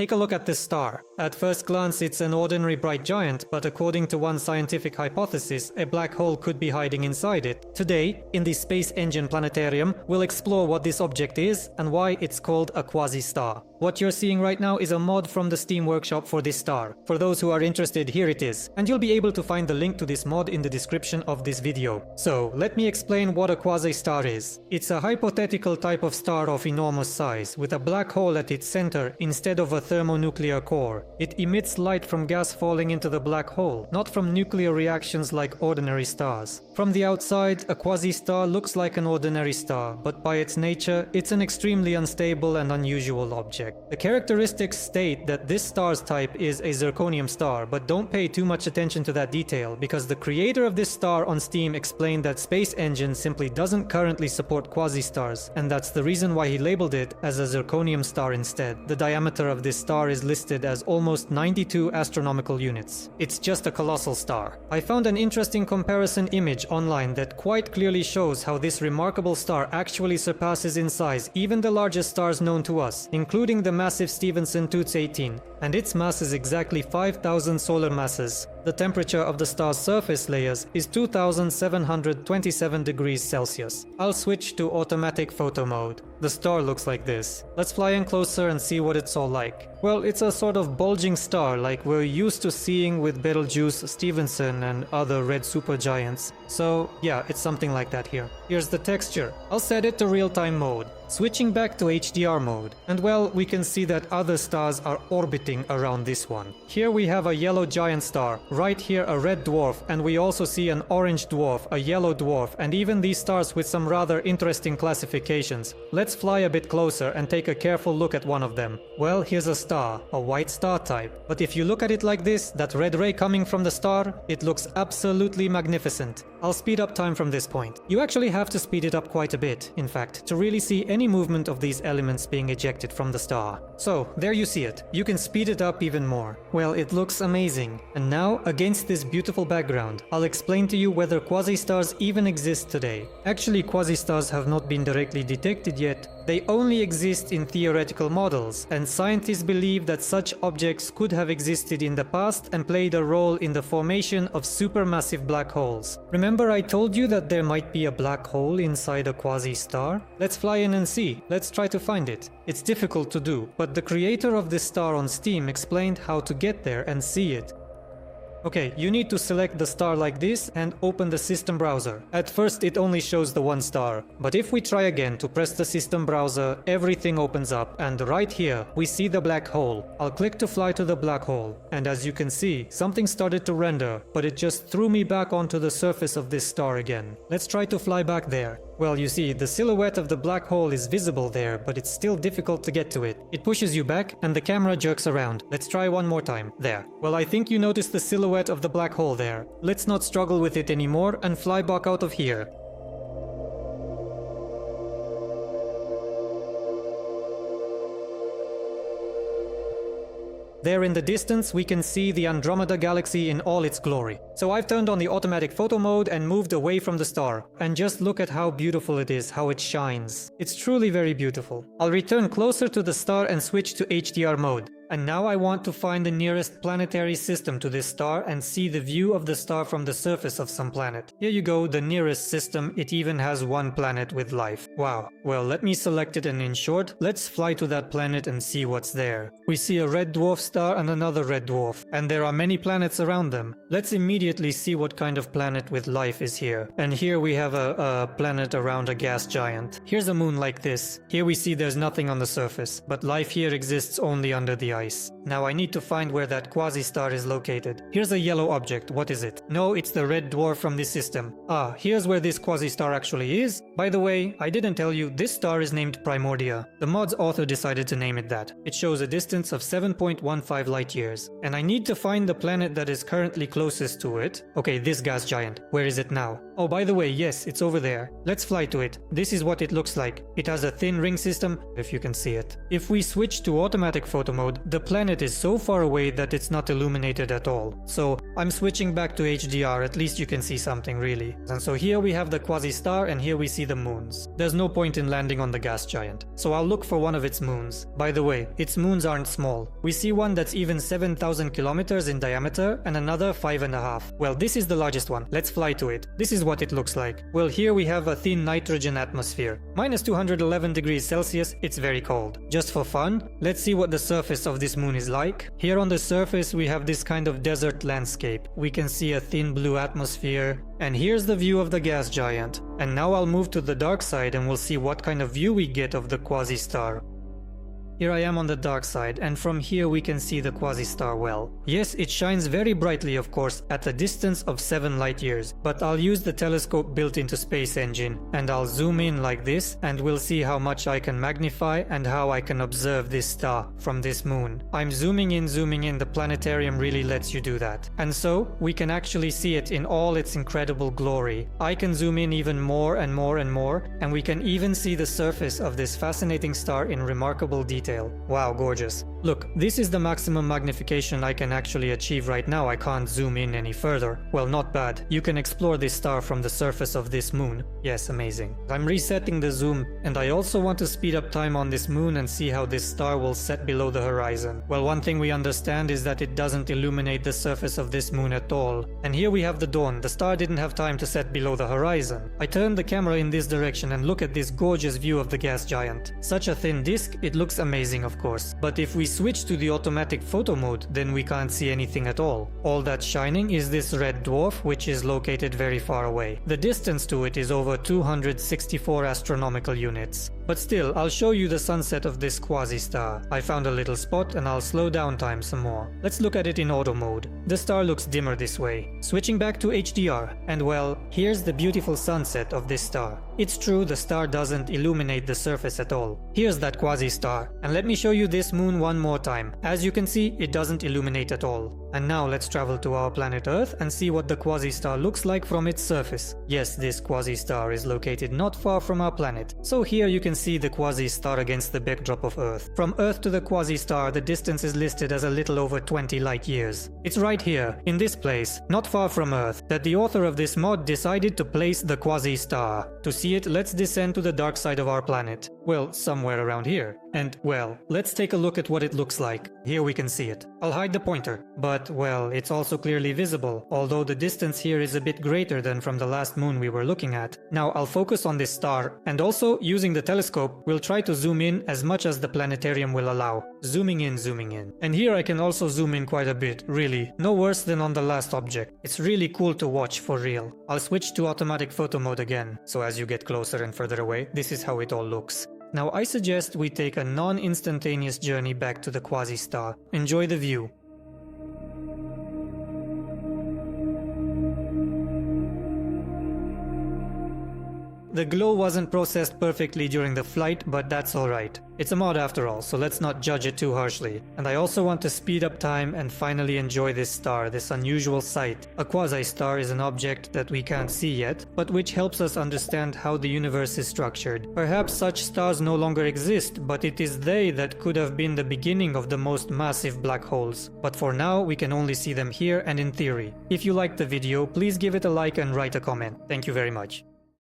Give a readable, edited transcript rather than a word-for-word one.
Take a look at this star. At first glance, it's an ordinary bright giant, but according to one scientific hypothesis, a black hole could be hiding inside it. Today, in the SpaceEngine planetarium, we'll explore what this object is and why it's called a quasi-star. What you're seeing right now is a mod from the Steam workshop for this star. For those who are interested, here it is. And you'll be able to find the link to this mod in the description of this video. So, let me explain what a quasi-star is. It's a hypothetical type of star of enormous size, with a black hole at its center instead of a thermonuclear core. It emits light from gas falling into the black hole, not from nuclear reactions like ordinary stars. From the outside, a quasi-star looks like an ordinary star, but by its nature, it's an extremely unstable and unusual object. The characteristics state that this star's type is a zirconium star, but don't pay too much attention to that detail, because the creator of this star on Steam explained that SpaceEngine simply doesn't currently support quasi-stars, and that's the reason why he labeled it as a zirconium star instead. The diameter of this star is listed as almost 92 astronomical units. It's just a colossal star. I found an interesting comparison image online that quite clearly shows how this remarkable star actually surpasses in size even the largest stars known to us, including the massive Stephenson Toots 18, and its mass is exactly 5,000 solar masses. The temperature of the star's surface layers is 2727 degrees Celsius. I'll switch to automatic photo mode. The star looks like this. Let's fly in closer and see what it's all like. Well, it's a sort of bulging star like we're used to seeing with Betelgeuse, Stephenson and other red supergiants. So yeah, it's something like that here. Here's the texture. I'll set it to real-time mode. Switching back to HDR mode, and well, we can see that other stars are orbiting around this one. Here we have a yellow giant star, right here a red dwarf, and we also see an orange dwarf, a yellow dwarf, and even these stars with some rather interesting classifications. Let's fly a bit closer and take a careful look at one of them. Well, here's a star, a white star type. But if you look at it like this, that red ray coming from the star, it looks absolutely magnificent. I'll speed up time from this point. You actually have to speed it up quite a bit, in fact, to really see any movement of these elements being ejected from the star. So, there you see it. You can speed it up even more. Well, it looks amazing. And now, against this beautiful background, I'll explain to you whether quasi-stars even exist today. Actually, quasi-stars have not been directly detected yet. They only exist in theoretical models, and scientists believe that such objects could have existed in the past and played a role in the formation of supermassive black holes. Remember I told you that there might be a black hole inside a quasi-star? Let's fly in and see. Let's try to find it. It's difficult to do, but the creator of this star on Steam explained how to get there and see it. Okay, you need to select the star like this and open the system browser. At first it only shows the one star, but if we try again to press the system browser, everything opens up, and right here we see the black hole. I'll click to fly to the black hole, and as you can see, something started to render, but it just threw me back onto the surface of this star again. Let's try to fly back there. Well, you see, the silhouette of the black hole is visible there, but it's still difficult to get to it. It pushes you back, and the camera jerks around. Let's try one more time. There. Well, I think you noticed the silhouette of the black hole there. Let's not struggle with it anymore and fly back out of here. There in the distance, we can see the Andromeda galaxy in all its glory. So I've turned on the automatic photo mode and moved away from the star. And just look at how beautiful it is, how it shines. It's truly very beautiful. I'll return closer to the star and switch to HDR mode. And now I want to find the nearest planetary system to this star and see the view of the star from the surface of some planet. Here you go, the nearest system. It even has one planet with life. Wow. Well, let me select it, and in short, let's fly to that planet and see what's there. We see a red dwarf star and another red dwarf, and there are many planets around them. Let's immediately see what kind of planet with life is here. And here we have a planet around a gas giant. Here's a moon like this. Here we see there's nothing on the surface, but life here exists only under the ice. Now I need to find where that quasi-star is located. Here's a yellow object. What is it? No, it's the red dwarf from this system. Ah, here's where this quasi-star actually is. By the way, I didn't tell you, this star is named Primordia. The mod's author decided to name it that. It shows a distance of 7.15 light years. And I need to find the planet that is currently closest to it. Okay, this gas giant. Where is it now? Oh, by the way, yes, it's over there. Let's fly to it. This is what it looks like. It has a thin ring system, if you can see it. If we switch to automatic photo mode, the planet is so far away that it's not illuminated at all. So I'm switching back to HDR, at least you can see something really. And so here we have the Quasi-star and here we see the moons. There's no point in landing on the gas giant. So I'll look for one of its moons. By the way, its moons aren't small. We see one that's even 7,000 kilometers in diameter and another 5.5. Well, this is the largest one. Let's fly to it. This is what it looks like. Well, here we have a thin nitrogen atmosphere. Minus 211 degrees Celsius, it's very cold. Just for fun, let's see what the surface of this moon is like. Here on the surface we have this kind of desert landscape. We can see a thin blue atmosphere. And here's the view of the gas giant. And now I'll move to the dark side and we'll see what kind of view we get of the Quasi-star. Here I am on the dark side, and from here we can see the Quasi-star well. Yes, it shines very brightly, of course, at a distance of 7 light years, but I'll use the telescope built into SpaceEngine, and I'll zoom in like this, and we'll see how much I can magnify and how I can observe this star from this moon. I'm zooming in, the planetarium really lets you do that. And so, we can actually see it in all its incredible glory. I can zoom in even more and more and more, and we can even see the surface of this fascinating star in remarkable detail. Wow, gorgeous. Look, this is the maximum magnification I can actually achieve right now. I can't zoom in any further. Well, not bad. You can explore this star from the surface of this moon. Yes, amazing. I'm resetting the zoom, and I also want to speed up time on this moon and see how this star will set below the horizon. Well, one thing we understand is that it doesn't illuminate the surface of this moon at all. And here we have the dawn. The star didn't have time to set below the horizon. I turned the camera in this direction and look at this gorgeous view of the gas giant. Such a thin disk, it looks amazing, of course. But if we switch to the automatic photo mode, then we can't see anything at all. All that's shining is this red dwarf, which is located very far away. The distance to it is over 264 astronomical units. But still, I'll show you the sunset of this Quasi-star. I found a little spot and I'll slow down time some more. Let's look at it in auto mode. The star looks dimmer this way. Switching back to HDR, and well, here's the beautiful sunset of this star. It's true, the star doesn't illuminate the surface at all. Here's that Quasi-star, and let me show you this moon one more time. As you can see, it doesn't illuminate at all. And now let's travel to our planet Earth and see what the Quasi-star looks like from its surface. Yes, this Quasi-star is located not far from our planet. So here you can see the Quasi-star against the backdrop of Earth. From Earth to the Quasi-star, the distance is listed as a little over 20 light years. It's right here, in this place, not far from Earth, that the author of this mod decided to place the Quasi-star. To see it, let's descend to the dark side of our planet. Well, somewhere around here. And, well, let's take a look at what it looks like. Here we can see it. I'll hide the pointer, but, well, it's also clearly visible, although the distance here is a bit greater than from the last moon we were looking at. Now I'll focus on this star, and also, using the telescope, we'll try to zoom in as much as the planetarium will allow. Zooming in. And here I can also zoom in quite a bit, really. No worse than on the last object. It's really cool to watch for real. I'll switch to automatic photo mode again, so as you get closer and further away, this is how it all looks. Now I suggest we take a non-instantaneous journey back to the Quasi-star. Enjoy the view. The glow wasn't processed perfectly during the flight, but that's alright. It's a mod after all, so let's not judge it too harshly. And I also want to speed up time and finally enjoy this star, this unusual sight. A quasi-star is an object that we can't see yet, but which helps us understand how the universe is structured. Perhaps such stars no longer exist, but it is they that could have been the beginning of the most massive black holes. But for now, we can only see them here and in theory. If you liked the video, please give it a like and write a comment. Thank you very much.